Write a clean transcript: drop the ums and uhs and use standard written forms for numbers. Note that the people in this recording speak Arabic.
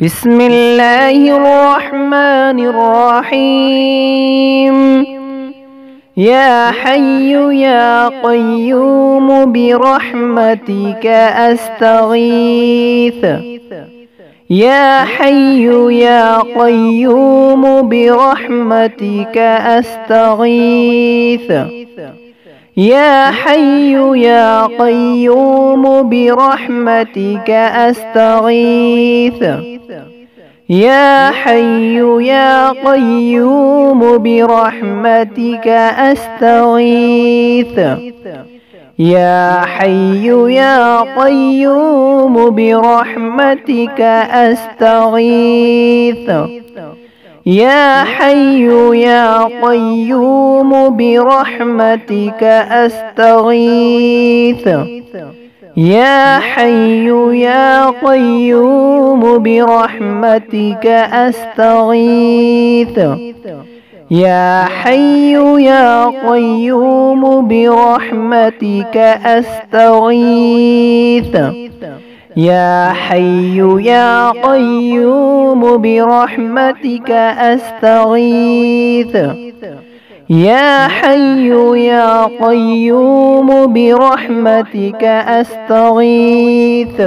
بسم الله الرحمن الرحيم. يا حي يا قيوم برحمتك أستغيث. يا حي يا قيوم برحمتك أستغيث. يا حي يا قيوم برحمتك أستغيث. يا حي يا قيوم برحمتك أستغيث. يا حي يا قيوم برحمتك أستغيث. يا حي يا قيوم برحمتك أستغيث. يا حي يا قيوم برحمتك أستغيث. يا حي يا قيوم برحمتك أستغيث. يا حي يا قيوم برحمتك أستغيث. يا حي يا قيوم برحمتك أستغيث.